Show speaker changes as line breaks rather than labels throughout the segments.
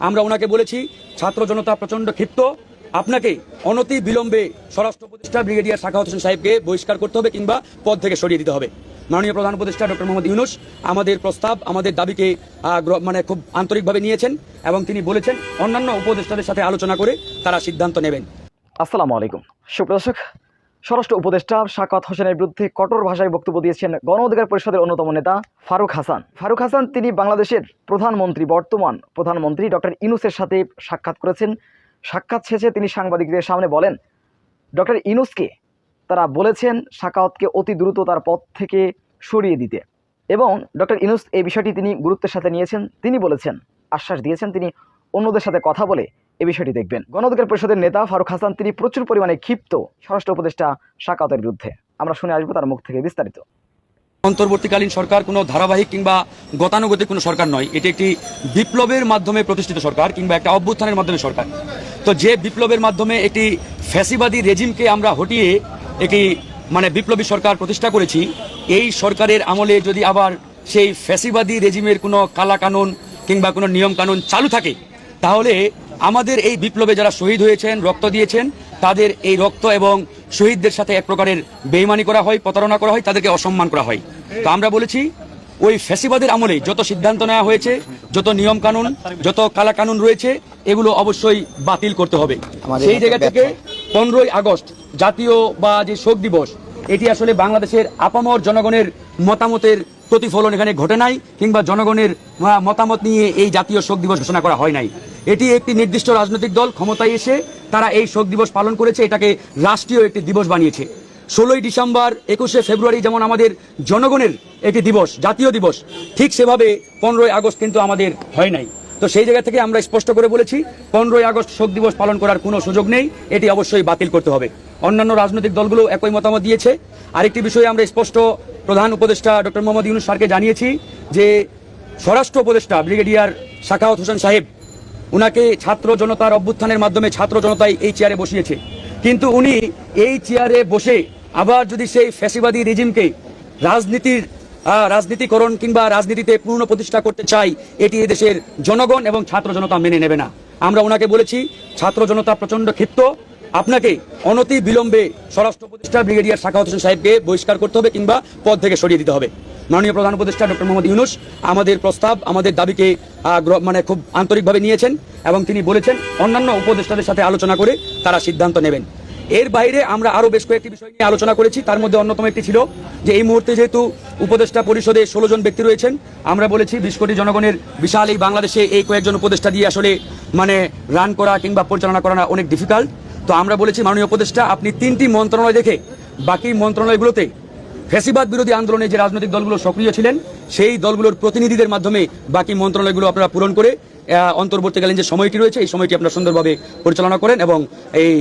আমরা ওনাকে বলেছি ছাত্র জনতা প্রচন্ড ক্ষিপ্ত, আপনাকে অনতি বিলম্বে স্বরাষ্ট্র উপদেষ্টা ব্রিগেডিয়ার সাখাওয়াত হোসেন সাহেবকে বহিষ্কার করতে হবে কিংবা পদ থেকে সরিয়ে দিতে হবে। মাননীয় প্রধান উপদেষ্টা ডক্টর মোহাম্মদ ইউনূস আমাদের প্রস্তাব, আমাদের দাবিকে খুব আন্তরিকভাবে নিয়েছেন এবং তিনি বলেছেন অন্যান্য উপদেষ্টাদের সাথে আলোচনা করে তারা সিদ্ধান্ত নেবেন।
আসসালামু আলাইকুম সুপ্রদর্শক, স্বরাষ্ট্র উপদেষ্টা সাখাওয়াত হোসেনের বিরুদ্ধে কঠোর ভাষায় বক্তব্য দিয়েছেন গণ অধিকার পরিষদের অন্যতম নেতা ফারুক হাসান। ফারুক হাসান তিনি বাংলাদেশের প্রধানমন্ত্রী, বর্তমান প্রধানমন্ত্রী ডক্টর ইউনূসের সাথে সাক্ষাৎ করেছেন। সাক্ষাৎ শেষে তিনি সাংবাদিকদের সামনে বলেন, ডক্টর ইউনূসকে তারা বলেছেন সাখাওয়াতকে অতি দ্রুত তার পদ থেকে সরিয়ে দিতে, এবং ডক্টর ইউনূস এই বিষয়টি তিনি গুরুত্বের সাথে নিয়েছেন। তিনি বলেছেন, আশ্বাস দিয়েছেন তিনি অন্যদের সাথে কথা বলে এই বিষয়টি দেখবেন। গণ অধিকার পরিষদের নেতা ফারুক হাসান তিনি প্রচুর পরিমাণে ক্ষিপ্ত স্বরাষ্ট্র উপদেষ্টা সাখাওয়াতের বিরুদ্ধে। আমরা শুনে আসবো তার মুখ থেকে বিস্তারিত।
অন্তর্বর্তীকালীন সরকার কোনো ধারাবাহিক কিংবা গতানুগতিক কোনো সরকার নয়, এটি একটি বিপ্লবের মাধ্যমে প্রতিষ্ঠিত সরকার কিংবা একটা অভ্যুত্থানের মাধ্যমে সরকার। তো যে বিপ্লবের মাধ্যমে একটি ফ্যাসিবাদী রেজিমকে আমরা হটিয়ে একটি বিপ্লবী সরকার প্রতিষ্ঠা করেছি, এই সরকারের আমলে যদি আবার সেই ফ্যাসিবাদী রেজিমের কোনো কালাকানুন কিংবা কোনো নিয়মকানুন চালু থাকে, তাহলে আমাদের এই বিপ্লবে যারা শহীদ হয়েছেন, রক্ত দিয়েছেন, তাদের এই রক্ত এবং শহীদদের সাথে এক প্রকারের বেইমানি করা হয়, প্রতারণা করা হয়, তাদেরকে অসম্মান করা হয়। তো আমরা বলেছি ওই ফ্যাসিবাদের আমলে যত সিদ্ধান্ত নেওয়া হয়েছে, যত নিয়ম কানুন, যত কালাকানুন রয়েছে, এগুলো অবশ্যই বাতিল করতে হবে। সেই জায়গা থেকে 15ই আগস্ট জাতীয় বা যে শোক দিবস, এটি আসলে বাংলাদেশের আপামর জনগণের মতামতের প্রতিফলন এখানে ঘটে নাই, কিংবা জনগণের মতামত নিয়ে এই জাতীয় শোক দিবস ঘোষণা করা হয় নাই। এটি একটি নির্দিষ্ট রাজনৈতিক দল ক্ষমতায় এসে তারা এই শোক দিবস পালন করেছে, এটাকে রাষ্ট্রীয় একটি দিবস বানিয়েছে। 16ই ডিসেম্বর, 21শে ফেব্রুয়ারি যেমন আমাদের জনগণের একটি দিবস, জাতীয় দিবস, ঠিক সেভাবে 15ই আগস্ট কিন্তু আমাদের হয় নাই। তো সেই জায়গা থেকে আমরা স্পষ্ট করে বলেছি 15ই আগস্ট শোক দিবস পালন করার কোনো সুযোগ নেই, এটি অবশ্যই বাতিল করতে হবে। অন্যান্য রাজনৈতিক দলগুলো একই মতামত দিয়েছে। আরেকটি বিষয়ে আমরা স্পষ্ট প্রধান উপদেষ্টা ডক্টর মোহাম্মদ ইউনূস স্যারকে জানিয়েছি যে স্বরাষ্ট্র উপদেষ্টা ব্রিগেডিয়ার সাখাওয়াত হোসেন সাহেব, উনাকে ছাত্র জনতার অভ্যুত্থানের মাধ্যমে ছাত্র জনতাই এই চেয়ারে বসিয়েছে, কিন্তু উনি এই চেয়ারে বসে আবার যদি সেই ফ্যাসিবাদী রেজিমকে রাজনীতিকরণ কিংবা রাজনীতিতে পূর্ণ প্রতিষ্ঠা করতে চাই, এটি এদেশের জনগণ এবং ছাত্র জনতা মেনে নেবে না। আমরা ওনাকে বলেছি ছাত্র জনতা প্রচন্ড ক্ষিপ্ত, আপনাকে অনতি বিলম্বে স্বরাষ্ট্র উপদেষ্টা ব্রিগেডিয়ার সাখাওয়াত হোসেন সাহেবকে বহিষ্কার করতে হবে কিংবা পদ থেকে সরিয়ে দিতে হবে। মাননীয় প্রধান উপদেষ্টা ডক্টর মোহাম্মদ ইউনূস আমাদের প্রস্তাব, আমাদের দাবিকে খুব আন্তরিকভাবে নিয়েছেন এবং তিনি বলেছেন অন্যান্য উপদেষ্টাদের সাথে আলোচনা করে তারা সিদ্ধান্ত নেবেন। এর বাইরে আমরা আরও বেশ কয়েকটি বিষয় নিয়ে আলোচনা করেছি। তার মধ্যে অন্যতম একটি ছিল যে এই মুহূর্তে যেহেতু উপদেষ্টা পরিষদে 16 জন ব্যক্তি রয়েছেন, আমরা বলেছি 20 কোটি জনগণের বিশাল এই বাংলাদেশে এই কয়েকজন উপদেষ্টা দিয়ে আসলে রান করা কিংবা পরিচালনা করা অনেক ডিফিকাল্ট। তো আমরা বলেছি মাননীয় উপদেষ্টা, আপনি 3টি মন্ত্রণালয় দেখে বাকি মন্ত্রণালয়গুলোতে ফ্যাসিবাদ বিরোধী আন্দোলনে যে রাজনৈতিক দলগুলো সক্রিয় ছিলেন, সেই দলগুলোর প্রতিনিধিদের মাধ্যমে বাকি মন্ত্রণালয়গুলো আপনারা পূরণ করে অন্তর্বর্তীকালীন যে সময়টি রয়েছে, এই সময়টি আপনারা সুন্দরভাবে পরিচালনা করেন এবং এই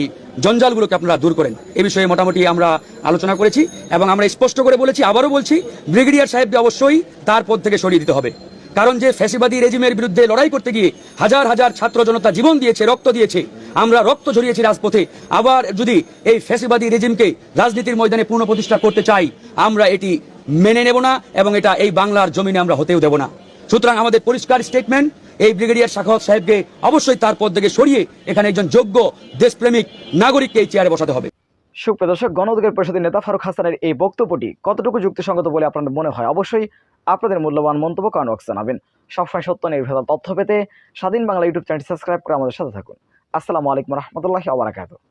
জঞ্জালগুলোকে আপনারা দূর করেন। এই বিষয়ে মোটামুটি আমরা আলোচনা করেছি এবং আমরা স্পষ্ট করে বলেছি, আবারও বলছি, ব্রিগেডিয়ার সাহেবকে অবশ্যই তার পদ থেকে সরিয়ে দিতে হবে। কারণ যে ফ্যাসিবাদী রেজিমের বিরুদ্ধে লড়াই করতে গিয়ে হাজার হাজার ছাত্র জনতা জীবন দিয়েছে, রক্ত দিয়েছে, আমরা রক্ত ঝরিয়েছি রাজপথে, আবার যদি এই ফ্যাসিবাদী রেজিমকে রাজনীতির ময়দানে পূর্ণ প্রতিষ্ঠা করতে চাই, আমরা এটি মেনে নেব না এবং এটা এই বাংলার জমিনে আমরা হতেও দেব না। সুতরাং আমাদের পরিষ্কার স্টেটমেন্ট, এই ব্রিগেডিয়ার সাখাওয়াত সাহেবকে অবশ্যই তার পদ থেকে সরিয়ে এখানে একজন যোগ্য দেশপ্রেমিক নাগরিককে এই চেয়ারে বসাতে হবে।
সুপ্রিয় দর্শক, গণ অধিকার পরিষদের নেতা ফারুক হাসানের এই বক্তব্যটি কতটুকু যুক্তিসঙ্গত বলে আপনাদের মনে হয়, অবশ্যই আপনাদের মূল্যবান মন্তব্য কমেন্ট বক্সে জানাবেন। সবসময় সত্য নির্ভেজাল তথ্য পেতে স্বাধীন বাংলা ইউটিউব চ্যানেলটি সাবস্ক্রাইব করে আমাদের সাথে থাকুন। আসসালামু আলাইকুম রহমতুল্লাহি ওয়া বারাকাতুহু।